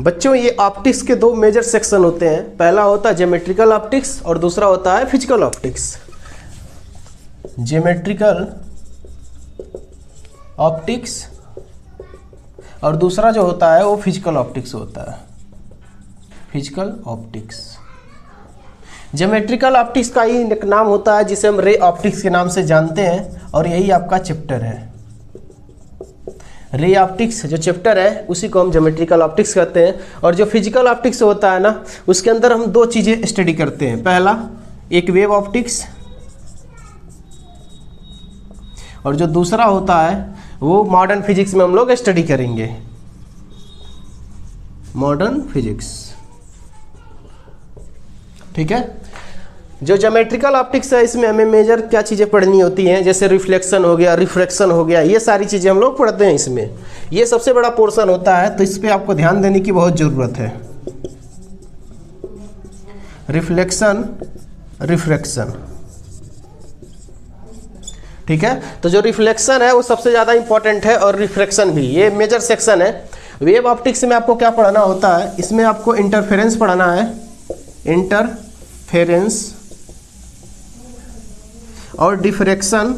बच्चों ये ऑप्टिक्स के दो मेजर सेक्शन होते हैं, पहला होता है ज्योमेट्रिकल ऑप्टिक्स और दूसरा होता है फिजिकल ऑप्टिक्स। ज्योमेट्रिकल ऑप्टिक्स और दूसरा जो होता है वो फिजिकल ऑप्टिक्स होता है, फिजिकल ऑप्टिक्स। ज्योमेट्रिकल ऑप्टिक्स का ही एक नाम होता है जिसे हम रे ऑप्टिक्स के नाम से जानते हैं, और यही आपका चैप्टर है। रे ऑप्टिक्स जो चैप्टर है उसी को हम ज्योमेट्रिकल ऑप्टिक्स कहते हैं। और जो फिजिकल ऑप्टिक्स होता है ना, उसके अंदर हम दो चीज़ें स्टडी करते हैं, पहला एक वेव ऑप्टिक्स और जो दूसरा होता है वो मॉडर्न फिजिक्स में हम लोग स्टडी करेंगे, मॉडर्न फिजिक्स। ठीक है। जो ज्योमेट्रिकल ऑप्टिक्स है इसमें हमें मेजर क्या चीज़ें पढ़नी होती हैं, जैसे रिफ्लेक्शन हो गया, रिफ्रैक्शन हो गया, ये सारी चीज़ें हम लोग पढ़ते हैं इसमें। ये सबसे बड़ा पोर्शन होता है, तो इस पर आपको ध्यान देने की बहुत ज़रूरत है। रिफ्लेक्शन, रिफ्रैक्शन, ठीक है। तो जो रिफ्लेक्शन है वो सबसे ज़्यादा इंपॉर्टेंट है, और रिफ्रैक्शन भी, ये मेजर सेक्शन है। वेव ऑप्टिक्स में आपको क्या पढ़ना होता है, इसमें आपको इंटरफेरेंस पढ़ना है, इंटरफेरेंस और डिफ्रैक्शन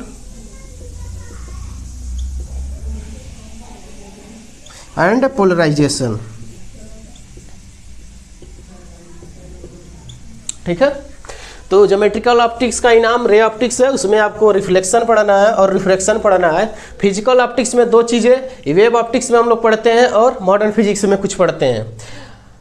एंड पोलराइजेशन। ठीक है। तो ज्योमेट्रिकल ऑप्टिक्स का इनाम रे ऑप्टिक्स है, उसमें आपको रिफ्लेक्शन पढ़ना है और रिफ्रैक्शन पढ़ना है। फिजिकल ऑप्टिक्स में दो चीज़ें, वेव ऑप्टिक्स में हम लोग पढ़ते हैं और मॉडर्न फिजिक्स में कुछ पढ़ते हैं।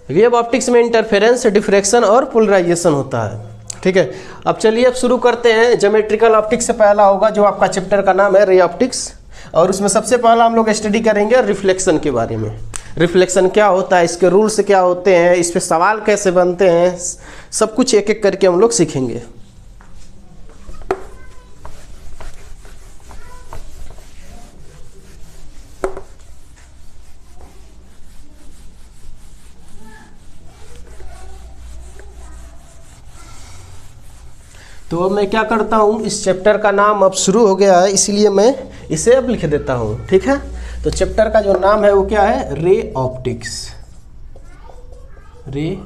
वेव ऑप्टिक्स में इंटरफेरेंस, डिफ्रैक्शन और पोलराइजेशन होता है। ठीक है। अब चलिए अब शुरू करते हैं। ज्योमेट्रिकल ऑप्टिक्स से पहला होगा जो आपका चैप्टर का नाम है रे ऑप्टिक्स, और उसमें सबसे पहला हम लोग स्टडी करेंगे रिफ्लेक्शन के बारे में। रिफ्लेक्शन क्या होता है, इसके रूल्स क्या होते हैं, इस पे सवाल कैसे बनते हैं, सब कुछ एक एक करके हम लोग सीखेंगे। तो मैं क्या करता हूँ, इस चैप्टर का नाम अब शुरू हो गया है इसलिए मैं इसे अब लिख देता हूँ। ठीक है। तो चैप्टर का जो नाम है वो क्या है, ray optics, ray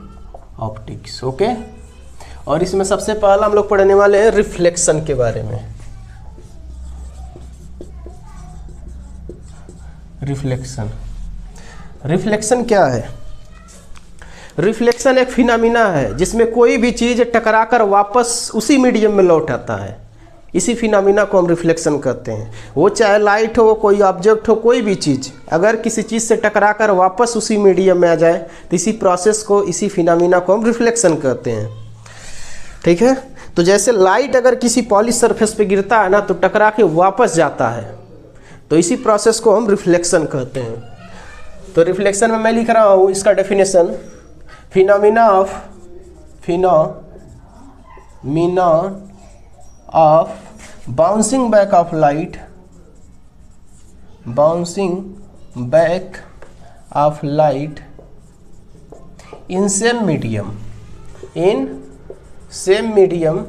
optics. Okay. और इसमें सबसे पहला हम लोग पढ़ने वाले हैं रिफ्लेक्शन के बारे में। रिफ्लेक्शन, रिफ्लेक्शन क्या है? रिफ्लेक्शन एक फिनोमिना है जिसमें कोई भी चीज़ टकराकर वापस उसी मीडियम में लौट आता है, इसी फिनोमिना को हम रिफ्लेक्शन कहते हैं। वो चाहे लाइट हो, कोई ऑब्जेक्ट हो, कोई भी चीज़ अगर किसी चीज़ से टकराकर वापस उसी मीडियम में आ जाए तो इसी प्रोसेस को, इसी फिनोमिना को हम रिफ्लेक्शन कहते हैं। ठीक है। तो जैसे लाइट अगर किसी पॉलिश सरफेस पे गिरता है ना तो टकरा के वापस जाता है, तो इसी प्रोसेस को हम रिफ्लेक्शन कहते हैं। तो रिफ्लेक्शन में मैं लिख रहा हूँ इसका definition, phenomena of bouncing back of light, bouncing back of light in same medium, in same medium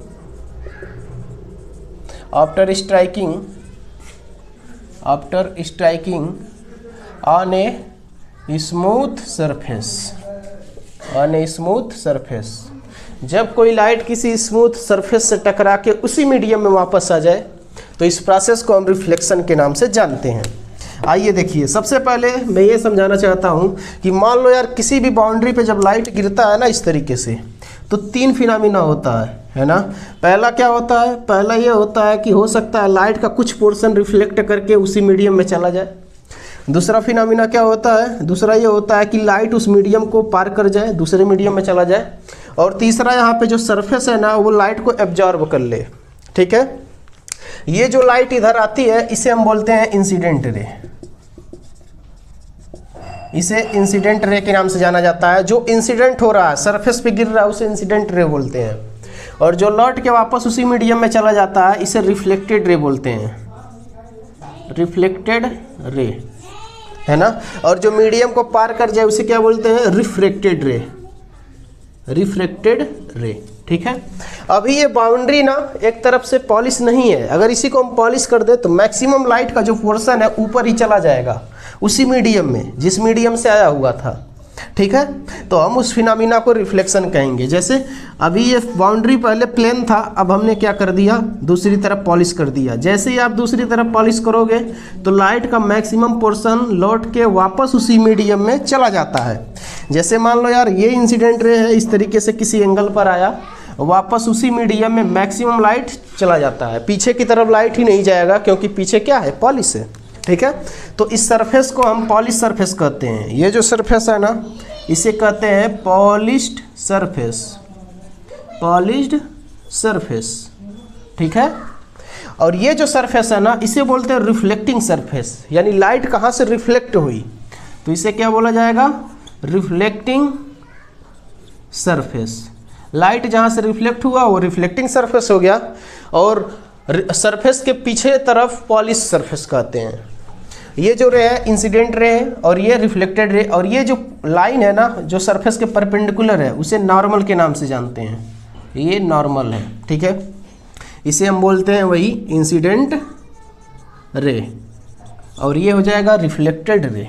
after striking on a smooth surface, on a smooth surface. जब कोई लाइट किसी स्मूथ सरफेस से टकरा के उसी मीडियम में वापस आ जाए तो इस प्रोसेस को हम रिफ्लेक्शन के नाम से जानते हैं। आइए देखिए, सबसे पहले मैं ये समझाना चाहता हूँ कि मान लो यार किसी भी बाउंड्री पे जब लाइट गिरता है ना इस तरीके से, तो तीन फिनोमिना होता है ना। पहला क्या होता है, पहला ये होता है कि हो सकता है लाइट का कुछ पोर्शन रिफ्लेक्ट करके उसी मीडियम में चला जाए। दूसरा फिनोमिना क्या होता है, दूसरा ये होता है कि लाइट उस मीडियम को पार कर जाए, दूसरे मीडियम में चला जाए। और तीसरा यहाँ पे जो सरफेस है ना वो लाइट को एब्जॉर्ब कर ले। ठीक है। ये जो लाइट इधर आती है इसे हम बोलते हैं इंसिडेंट रे, इसे इंसिडेंट रे के नाम से जाना जाता है। जो इंसिडेंट हो रहा है, सरफेस पे गिर रहा है, उसे इंसिडेंट रे बोलते हैं। और जो लौट के वापस उसी मीडियम में चला जाता है इसे रिफ्लेक्टेड रे बोलते हैं, रिफ्लेक्टेड रे, है ना। और जो मीडियम को पार कर जाए उसे क्या बोलते हैं, रिफ्रैक्टेड रे, रिफ्रैक्टेड रे। ठीक है। अभी ये बाउंड्री ना एक तरफ से पॉलिश नहीं है, अगर इसी को हम पॉलिश कर दे तो मैक्सिमम लाइट का जो पोर्शन है ऊपर ही चला जाएगा उसी मीडियम में जिस मीडियम से आया हुआ था। ठीक है, तो हम उस फिनोमिना को रिफ्लेक्शन कहेंगे। जैसे अभी ये बाउंड्री पहले प्लेन था, अब हमने क्या कर दिया, दूसरी तरफ पॉलिश कर दिया। जैसे ही आप दूसरी तरफ पॉलिश करोगे तो लाइट का मैक्सिमम पोर्शन लौट के वापस उसी मीडियम में चला जाता है। जैसे मान लो यार ये इंसिडेंट रे है, इस तरीके से किसी एंगल पर आया, वापस उसी मीडियम में मैक्सिमम लाइट चला जाता है। पीछे की तरफ लाइट ही नहीं जाएगा, क्योंकि पीछे क्या है, पॉलिश है। ठीक है, तो इस सरफेस को हम पॉलिश सरफेस कहते हैं। ये जो सरफेस है ना, इसे कहते हैं पॉलिश्ड सरफेस, पॉलिश्ड सरफेस। ठीक है, और ये जो सरफेस है ना, इसे बोलते हैं रिफ्लेक्टिंग सरफेस। यानी लाइट कहाँ से रिफ्लेक्ट हुई, तो इसे क्या बोला जाएगा, रिफ्लेक्टिंग सरफेस। लाइट जहाँ से रिफ्लेक्ट हुआ वो रिफ्लेक्टिंग सरफेस हो गया, और सरफेस के पीछे तरफ पॉलिश सरफेस कहते हैं। ये जो रे है इंसिडेंट रे है, और ये रिफ्लेक्टेड रे, और ये जो लाइन है ना जो सरफेस के परपेंडिकुलर है, उसे नॉर्मल के नाम से जानते हैं। ये नॉर्मल है। ठीक है, इसे हम बोलते हैं वही इंसिडेंट रे, और ये हो जाएगा रिफ्लेक्टेड रे,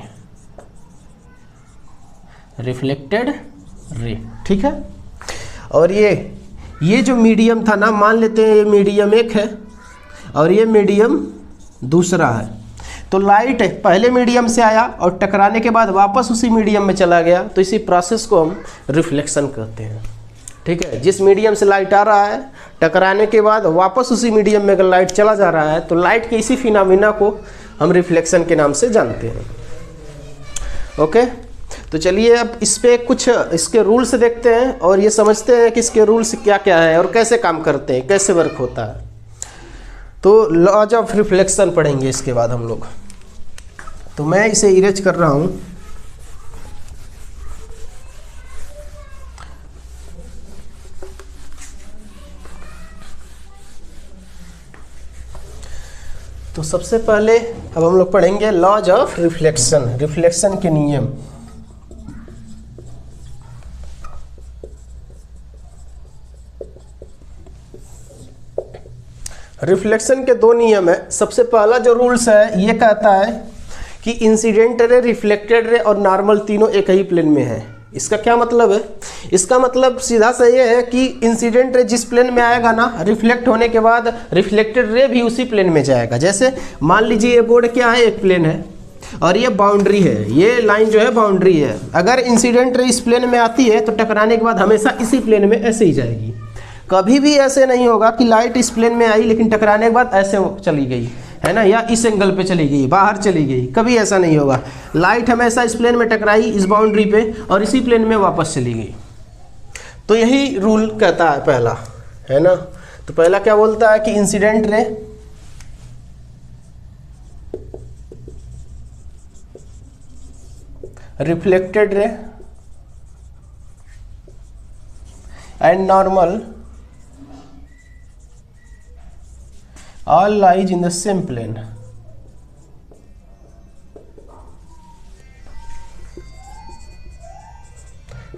रिफ्लेक्टेड रे। ठीक है, और ये जो मीडियम था ना, मान लेते हैं ये मीडियम एक है और ये मीडियम दूसरा है। तो लाइट पहले मीडियम से आया और टकराने के बाद वापस उसी मीडियम में चला गया, तो इसी प्रोसेस को हम रिफ्लेक्शन कहते हैं। ठीक है, जिस मीडियम से लाइट आ रहा है, टकराने के बाद वापस उसी मीडियम में अगर लाइट चला जा रहा है, तो लाइट के इसी फिनोमिना को हम रिफ्लेक्शन के नाम से जानते हैं। ओके, तो चलिए अब इस पे कुछ इसके रूल्स देखते हैं और ये समझते हैं कि इसके रूल्स क्या क्या है और कैसे काम करते हैं, कैसे वर्क होता है। तो लॉज ऑफ रिफ्लेक्शन पढ़ेंगे इसके बाद हम लोग। तो मैं इसे इरेज कर रहा हूँ। तो सबसे पहले अब हम लोग पढ़ेंगे लॉज ऑफ रिफ्लेक्शन, रिफ्लेक्शन के नियम। रिफ्लेक्शन के दो नियम है। सबसे पहला जो रूल्स है ये कहता है कि इंसिडेंट रे, रिफ्लेक्टेड रे और नॉर्मल तीनों एक ही प्लेन में है। इसका क्या मतलब है, इसका मतलब सीधा सा ये है कि इंसिडेंट रे जिस प्लेन में आएगा ना, रिफ्लेक्ट होने के बाद रिफ्लेक्टेड रे भी उसी प्लेन में जाएगा। जैसे मान लीजिए ये बोर्ड क्या है, एक प्लेन है और ये बाउंड्री है, ये लाइन जो है बाउंड्री है। अगर इंसिडेंट रे इस प्लेन में आती है तो टकराने के बाद हमेशा इसी प्लेन में ऐसे ही जाएगी। कभी भी ऐसे नहीं होगा कि लाइट इस प्लेन में आई लेकिन टकराने के बाद ऐसे चली गई, है ना, या इस एंगल पे चली गई, बाहर चली गई। कभी ऐसा नहीं होगा। लाइट हमेशा इस प्लेन में टकराई, इस बाउंड्री पे, और इसी प्लेन में वापस चली गई। तो यही रूल कहता है पहला, है ना। तो पहला क्या बोलता है कि incident ray reflected ray and normal all lies in the same plane।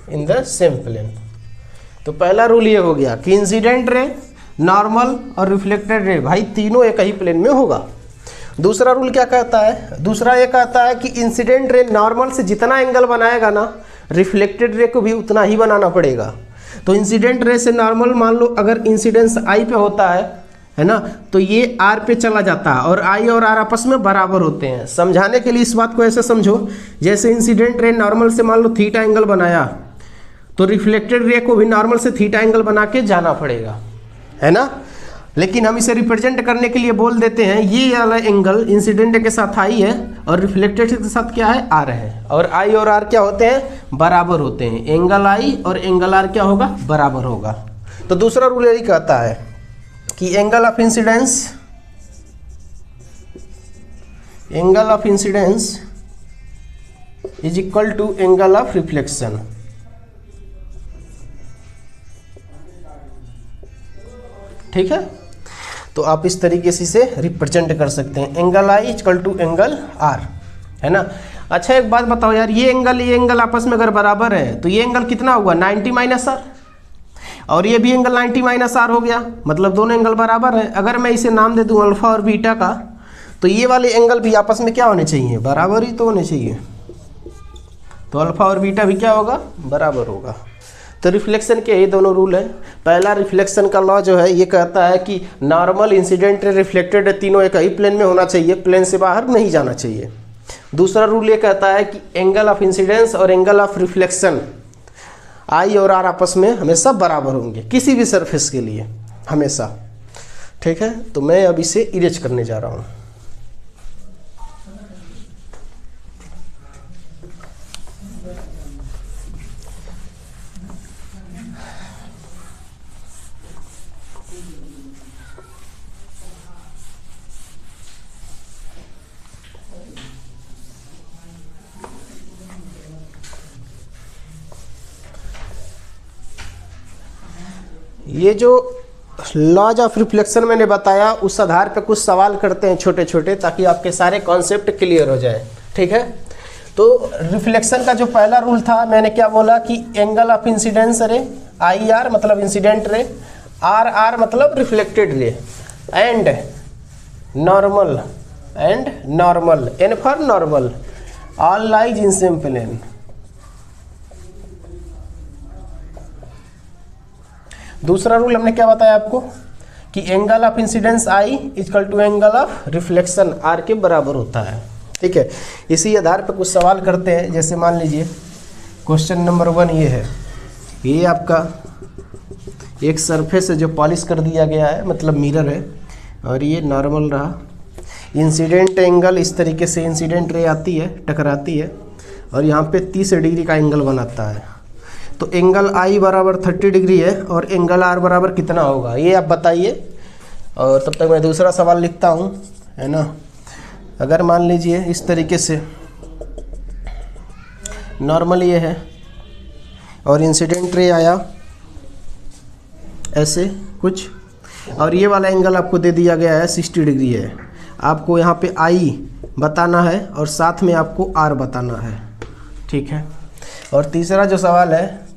in the same plane। तो पहला रूल ये हो गया कि इंसिडेंट रे, नॉर्मल और रिफ्लेक्टेड रे भाई तीनों एक ही प्लेन में होगा। दूसरा रूल क्या कहता है, दूसरा ये कहता है कि इंसिडेंट रे नॉर्मल से जितना एंगल बनाएगा ना, रिफ्लेक्टेड रे को भी उतना ही बनाना पड़ेगा। तो इंसिडेंट रे से नॉर्मल मान लो अगर इंसिडेंस आई पे होता है ना, तो ये आर पे चला जाता है और आई और आर आपस में बराबर होते हैं। समझाने के लिए इस बात को ऐसे समझो, जैसे इंसिडेंट रे नॉर्मल से मान लो थीटा एंगल बनाया, तो रिफ्लेक्टेड रे को भी नॉर्मल से थीटा एंगल बना के जाना पड़ेगा, है ना। लेकिन हम इसे रिप्रेजेंट करने के लिए बोल देते हैं ये वाला एंगल इंसिडेंट के साथ आई है और रिफ्लेक्टेड के साथ क्या है, आर है, और आई और आर क्या होते हैं, बराबर होते हैं। एंगल आई और एंगल आर क्या होगा, बराबर होगा। तो दूसरा रूल यही कहता है कि angle of incidence is equal to angle of reflection. ठीक है, तो आप इस तरीके से इसे रिप्रेजेंट कर सकते हैं, angle I equal to angle R, है ना। अच्छा एक बात बताओ यार, ये एंगल आपस में अगर बराबर है तो ये एंगल कितना हुआ, 90 माइनस आर, और ये भी एंगल 90 माइनस आर हो गया, मतलब दोनों एंगल बराबर है। अगर मैं इसे नाम दे दूं अल्फा और बीटा का, तो ये वाले एंगल भी आपस में क्या होने चाहिए, बराबर ही तो होने चाहिए। तो अल्फा और बीटा भी क्या होगा, बराबर होगा। तो रिफ्लेक्शन के ये दोनों रूल हैं। पहला रिफ्लेक्शन का लॉ जो है ये कहता है कि नॉर्मल, इंसिडेंट, रिफ्लेक्टेड तीनों एक ही प्लेन में होना चाहिए, प्लेन से बाहर नहीं जाना चाहिए। दूसरा रूल ये कहता है कि एंगल ऑफ इंसिडेंस और एंगल ऑफ रिफ्लेक्शन आई और आर आपस में हमेशा बराबर होंगे किसी भी सरफेस के लिए, हमेशा। ठीक है, तो मैं अब इसे इरेज करने जा रहा हूँ। ये जो लॉज ऑफ रिफ्लेक्शन मैंने बताया उस आधार पर कुछ सवाल करते हैं छोटे छोटे, ताकि आपके सारे कॉन्सेप्ट क्लियर हो जाए। ठीक है, तो रिफ्लेक्शन का जो पहला रूल था मैंने क्या बोला कि angle of incidence ray I R मतलब इंसिडेंट रे, आर आर मतलब reflected ray, and normal N for normal, all lies in same plane. दूसरा रूल हमने क्या बताया आपको कि angle of incidence I equal to angle of reflection R के बराबर होता है। ठीक है, इसी आधार पर कुछ सवाल करते हैं। जैसे मान लीजिए क्वेश्चन नंबर 1 ये है, ये आपका एक सरफेस है जो पॉलिश कर दिया गया है, मतलब मिरर है, और ये नॉर्मल रहा। इंसिडेंट एंगल इस तरीके से इंसिडेंट रे आती है, टकराती है, और यहाँ पे 30 डिग्री का एंगल बनाता है। तो एंगल आई बराबर 30 डिग्री है और एंगल आर बराबर कितना होगा ये आप बताइए। और तब तक मैं दूसरा सवाल लिखता हूँ, है ना। अगर मान लीजिए इस तरीके से नॉर्मल ये है और इंसिडेंट रे आया ऐसे कुछ, और ये वाला एंगल आपको दे दिया गया है 60 डिग्री है। आपको यहाँ पे आई बताना है और साथ में आपको आर बताना है। ठीक है, और तीसरा जो सवाल है,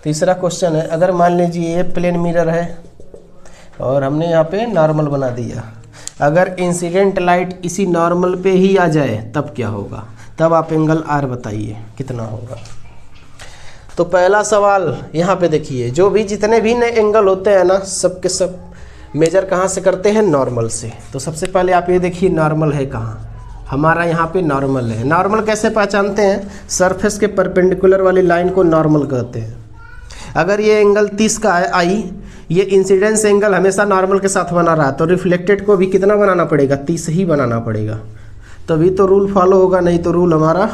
तीसरा क्वेश्चन है, अगर मान लीजिए ये प्लेन मिरर है और हमने यहाँ पे नॉर्मल बना दिया, अगर इंसिडेंट लाइट इसी नॉर्मल पे ही आ जाए तब क्या होगा, तब आप एंगल आर बताइए कितना होगा। तो पहला सवाल यहाँ पे देखिए, जो भी जितने भी नए एंगल होते हैं ना, सब के सब मेजर कहाँ से करते हैं, नॉर्मल से। तो सबसे पहले आप ये देखिए नॉर्मल है कहाँ, हमारा यहाँ पे नॉर्मल है। नॉर्मल कैसे पहचानते हैं, सरफेस के परपेंडिकुलर वाली लाइन को नॉर्मल कहते हैं। अगर ये एंगल 30 का है आई, ये इंसिडेंस एंगल हमेशा नॉर्मल के साथ बना रहा, तो रिफ्लेक्टेड को भी कितना बनाना पड़ेगा, 30 ही बनाना पड़ेगा, तभी तो रूल फॉलो होगा, नहीं तो रूल हमारा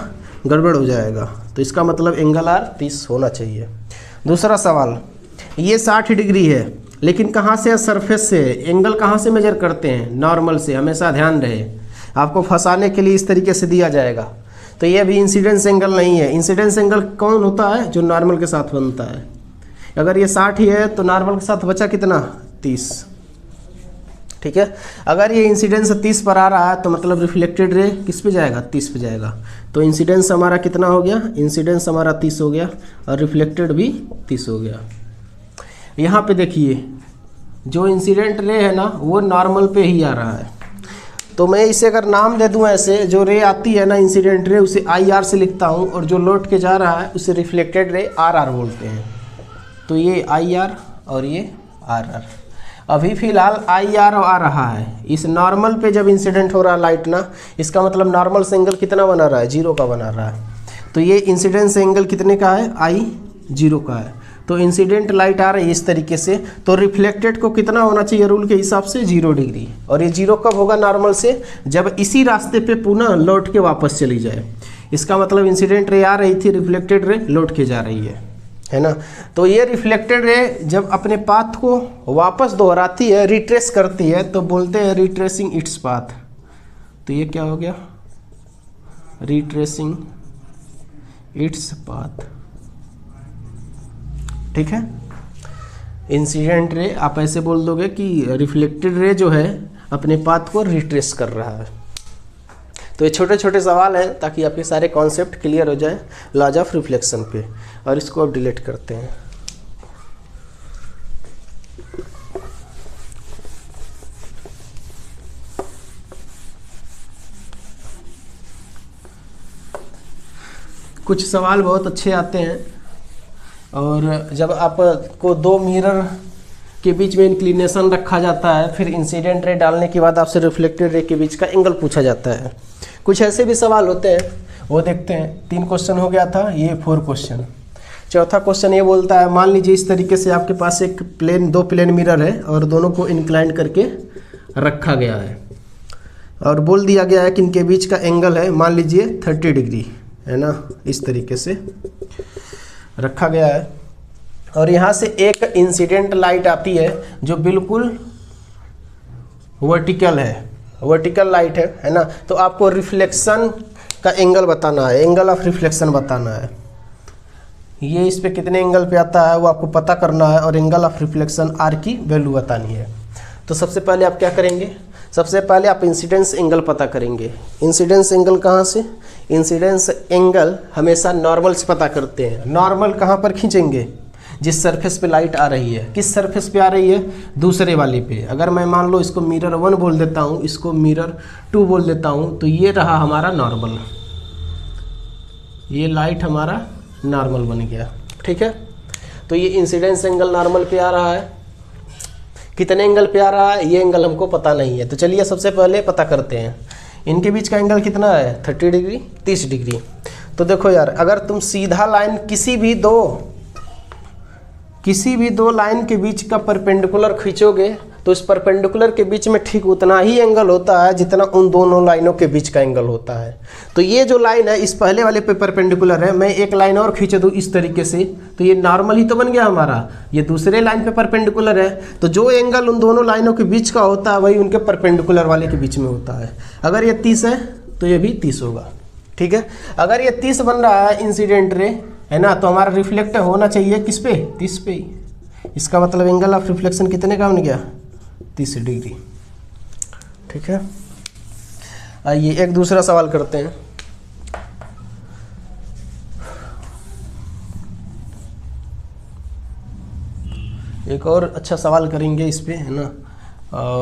गड़बड़ हो जाएगा। तो इसका मतलब एंगल आर 30 होना चाहिए। दूसरा सवाल, ये 60 डिग्री है, लेकिन कहाँ से, सरफेस से। एंगल कहाँ से मेजर करते हैं, नॉर्मल से। हमेशा ध्यान रहे, आपको फंसाने के लिए इस तरीके से दिया जाएगा। तो ये भी इंसिडेंस एंगल नहीं है। इंसिडेंस एंगल कौन होता है, जो नॉर्मल के साथ बनता है। अगर ये 60 ही है तो नॉर्मल के साथ बचा कितना, 30। ठीक है, अगर ये इंसिडेंस 30 पर आ रहा है तो मतलब रिफ्लेक्टेड रे किस पे जाएगा, 30 पे जाएगा। तो इंसिडेंस हमारा कितना हो गया, इंसिडेंस हमारा 30 हो गया और रिफ्लेक्टेड भी 30 हो गया। यहाँ पे देखिए जो इंसिडेंट रे है ना वो नॉर्मल पे ही आ रहा है, तो मैं इसे अगर नाम दे दूं ऐसे, जो रे आती है ना इंसिडेंट रे उसे आई आर से लिखता हूं, और जो लौट के जा रहा है उसे रिफ्लेक्टेड रे आर आर बोलते हैं। तो ये आई आर और ये आर आर। अभी फ़िलहाल आई आर आ रहा है इस नॉर्मल पे, जब इंसिडेंट हो रहा है लाइट ना, इसका मतलब नॉर्मल से एंगल कितना बना रहा है, 0 का बना रहा है। तो ये इंसिडेंस एंगल कितने का है, आई 0 का है। तो इंसिडेंट लाइट आ रही है इस तरीके से, तो रिफ्लेक्टेड को कितना होना चाहिए रूल के हिसाब से, 0 डिग्री। और ये 0 कब होगा नॉर्मल से, जब इसी रास्ते पे पुनः लौट के वापस चली जाए। इसका मतलब इंसिडेंट रे आ रही थी, रिफ्लेक्टेड रे लौट के जा रही है ना। तो ये रिफ्लेक्टेड रे जब अपने पाथ को वापस दोहराती है, रिट्रेस करती है, तो बोलते हैं रिट्रेसिंग इट्स पाथ। तो ये क्या हो गया, रिट्रेसिंग इट्स पाथ। ठीक है, इंसिडेंट रे आप ऐसे बोल दोगे कि रिफ्लेक्टेड रे जो है अपने पाथ को रिट्रेस कर रहा है। तो ये छोटे छोटे सवाल हैं ताकि आपके सारे कॉन्सेप्ट क्लियर हो जाए लॉज ऑफ रिफ्लेक्शन पे। और इसको अब डिलीट करते हैं। कुछ सवाल बहुत अच्छे आते हैं, और जब आपको दो मिरर के बीच में इंक्लिनेशन रखा जाता है, फिर इंसिडेंट रे डालने के बाद आपसे रिफ्लेक्टेड रे के बीच का एंगल पूछा जाता है। कुछ ऐसे भी सवाल होते हैं, वो देखते हैं। 3 क्वेश्चन हो गया था, ये 4 क्वेश्चन। चौथा क्वेश्चन ये बोलता है, मान लीजिए इस तरीके से आपके पास एक प्लेन, 2 प्लेन मिरर है और दोनों को इंक्लाइन करके रखा गया है, और बोल दिया गया है कि इनके बीच का एंगल है मान लीजिए 30 डिग्री, है ना। इस तरीके से रखा गया है, और यहाँ से एक इंसिडेंट लाइट आती है जो बिल्कुल वर्टिकल है, वर्टिकल लाइट है ना। तो आपको रिफ्लेक्शन का एंगल बताना है, एंगल ऑफ रिफ्लेक्शन बताना है। ये इस पे कितने एंगल पे आता है वो आपको पता करना है, और एंगल ऑफ रिफ्लेक्शन आर की वैल्यू बतानी है। तो सबसे पहले आप क्या करेंगे, सबसे पहले आप इंसिडेंस एंगल पता करेंगे। इंसिडेंस एंगल कहाँ से, इंसिडेंस एंगल हमेशा नॉर्मल से पता करते हैं। नॉर्मल कहाँ पर खींचेंगे, जिस सरफेस पे लाइट आ रही है। किस सरफेस पे आ रही है, दूसरे वाले पे। अगर मैं मान लो इसको मिरर 1 बोल देता हूँ, इसको मिरर 2 बोल देता हूँ, तो ये रहा हमारा नॉर्मल, ये लाइट हमारा नॉर्मल बन गया, ठीक है। तो ये इंसिडेंस एंगल नॉर्मल पे आ रहा है। कितने एंगल पे आ रहा है, ये एंगल हमको पता नहीं है, तो चलिए सबसे पहले पता करते हैं। इनके बीच का एंगल कितना है, 30 डिग्री, 30 डिग्री। तो देखो यार, अगर तुम सीधा लाइन किसी भी दो लाइन के बीच का परपेंडिकुलर खींचोगे, तो इस परपेंडिकुलर के बीच में ठीक उतना ही एंगल होता है जितना उन दोनों लाइनों के बीच का एंगल होता है। तो ये जो लाइन है इस पहले वाले पे परपेंडिकुलर है, मैं एक लाइन और खींच दूँ इस तरीके से, तो ये नॉर्मल ही तो बन गया हमारा। ये दूसरे लाइन पे परपेंडिकुलर है, तो जो एंगल उन दोनों लाइनों के बीच का होता है वही उनके परपेंडिकुलर वाले के बीच में होता है। अगर ये 30 है तो ये भी 30 होगा, ठीक है। अगर ये 30 बन रहा है इंसिडेंट रे, है ना, तो हमारा रिफ्लेक्ट होना चाहिए किस पे, 30 पे। इसका मतलब एंगल ऑफ रिफ्लेक्शन कितने का बन गया, 30 डिग्री, ठीक है। आइए एक दूसरा सवाल करते हैं। एक और अच्छा सवाल करेंगे इस पे, है ना।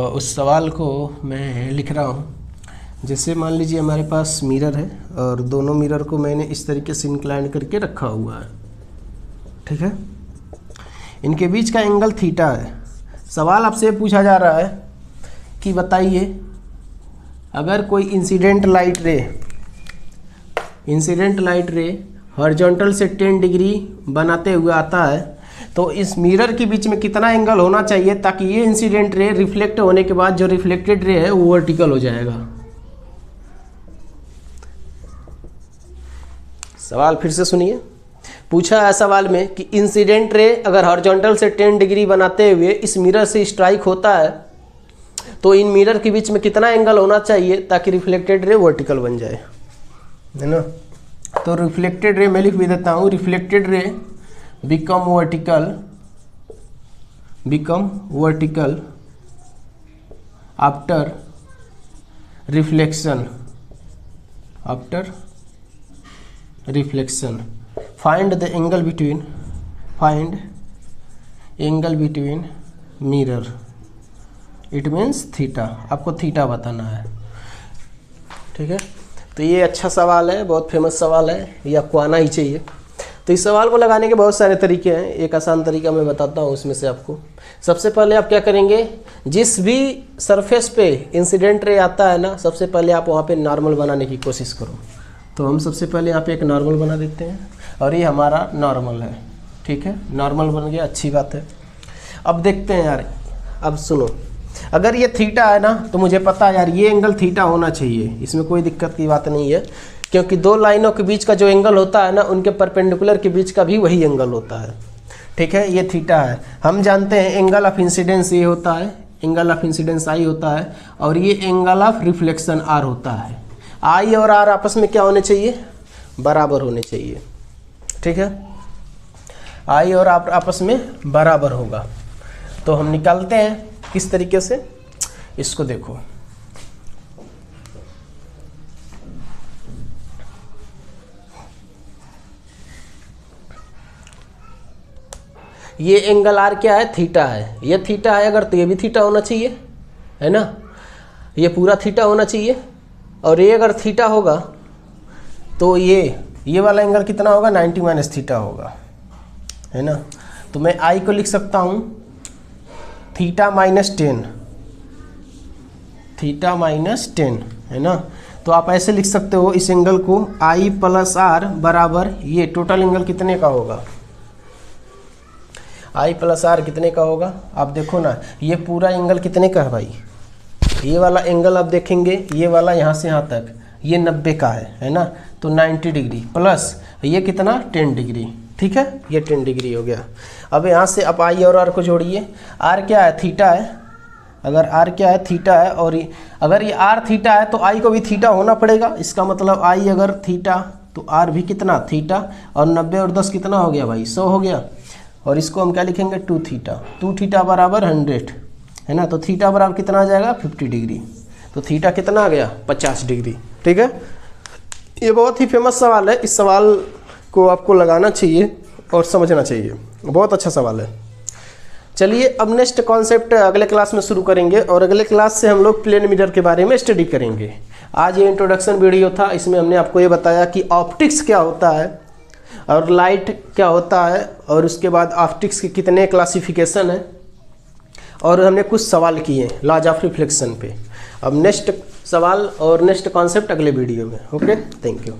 उस सवाल को मैं लिख रहा हूँ। जैसे मान लीजिए हमारे पास मिरर है, और दोनों मिरर को मैंने इस तरीके से इंक्लाइन करके रखा हुआ है, ठीक है। इनके बीच का एंगल थीटा है। सवाल आपसे पूछा जा रहा है कि बताइए, अगर कोई इंसिडेंट लाइट रे हॉरिजॉन्टल से 10 डिग्री बनाते हुए आता है, तो इस मिरर के बीच में कितना एंगल होना चाहिए ताकि ये इंसिडेंट रे रिफ्लेक्ट होने के बाद जो रिफ्लेक्टेड रे है वो वर्टिकल हो जाएगा। सवाल फिर से सुनिए। पूछा है सवाल में कि इंसिडेंट रे अगर हॉरिजॉन्टल से 10 डिग्री बनाते हुए इस मिरर से स्ट्राइक होता है, तो इन मिरर के बीच में कितना एंगल होना चाहिए ताकि रिफ्लेक्टेड रे वर्टिकल बन जाए, है ना। तो रिफ्लेक्टेड रे मैं लिख भी देता हूँ, reflected ray become vertical after reflection. Find the angle between mirror, it means theta. आपको थीटा बताना है, ठीक है। तो ये अच्छा सवाल है, बहुत फेमस सवाल है, ये आपको आना ही चाहिए। तो इस सवाल को लगाने के बहुत सारे तरीके हैं, एक आसान तरीका मैं बताता हूँ उसमें से आपको। सबसे पहले आप क्या करेंगे, जिस भी सरफेस पे इंसिडेंट रे आता है ना, सबसे पहले आप वहाँ पे नॉर्मल बनाने की कोशिश करो। तो हम सबसे पहले यहाँ पे एक नॉर्मल बना देते हैं, और ये हमारा नॉर्मल है, ठीक है। नॉर्मल बन गया, अच्छी बात है। अब देखते हैं यार, अब सुनो, अगर ये थीटा है ना, तो मुझे पता है यार ये एंगल थीटा होना चाहिए, इसमें कोई दिक्कत की बात नहीं है, क्योंकि दो लाइनों के बीच का जो एंगल होता है ना, उनके परपेंडिकुलर के बीच का भी वही एंगल होता है, ठीक है। ये थीटा है। हम जानते हैं एंगल ऑफ इंसिडेंस ये होता है, एंगल ऑफ इंसिडेंस आई होता है, और ये एंगल ऑफ रिफ्लेक्शन आर होता है। आई और आर आपस में क्या होने चाहिए, बराबर होने चाहिए, ठीक है। आई और आर आपस में बराबर होगा। तो हम निकालते हैं किस तरीके से, इसको देखो। ये एंगल आर क्या है, थीटा है। ये थीटा है अगर, तो ये भी थीटा होना चाहिए, है ना। ये पूरा थीटा होना चाहिए, और ये अगर थीटा होगा तो ये ये वाला एंगल कितना होगा 90 माइनस थीटा होगा, है ना। तो मैं आई को लिख सकता हूँ थीटा माइनस 10, थीटा माइनस 10, है ना। तो आप ऐसे लिख सकते हो इस एंगल को आई प्लस आर बराबर ये टोटल एंगल कितने का होगा, आई प्लस आर कितने का होगा। आप देखो ना ये पूरा एंगल कितने का है भाई, ये वाला एंगल आप देखेंगे ये वाला यहाँ से यहाँ तक ये 90 का है ना। तो 90 डिग्री प्लस ये कितना 10 डिग्री, ठीक है, ये 10 डिग्री हो गया। अब यहाँ से आप आई और आर को जोड़िए, आर क्या है थीटा है, अगर आर क्या है थीटा है और अगर ये आर थीटा है तो आई को भी थीटा होना पड़ेगा। इसका मतलब आई अगर थीटा तो आर भी कितना थीटा, और 90 और 10 कितना हो गया भाई 100 हो गया। और इसको हम क्या लिखेंगे 2 थीटा, 2 थीटा बराबर 100, है ना। तो थीटा बराबर कितना आ जाएगा 50 डिग्री, तो थीटा कितना आ गया 50 डिग्री, ठीक है। ये बहुत ही फेमस सवाल है, इस सवाल को आपको लगाना चाहिए और समझना चाहिए, बहुत अच्छा सवाल है। चलिए अब नेक्स्ट कॉन्सेप्ट अगले क्लास में शुरू करेंगे और अगले क्लास से हम लोग प्लेन मिरर के बारे में स्टडी करेंगे। आज ये इंट्रोडक्शन वीडियो था, इसमें हमने आपको ये बताया कि ऑप्टिक्स क्या होता है और लाइट क्या होता है, और उसके बाद ऑप्टिक्स के कितने क्लासिफिकेशन है, और हमने कुछ सवाल किए लॉज ऑफ रिफ्लेक्शन पे। अब नेक्स्ट सवाल और नेक्स्ट कॉन्सेप्ट अगले वीडियो में। Okay, thank you.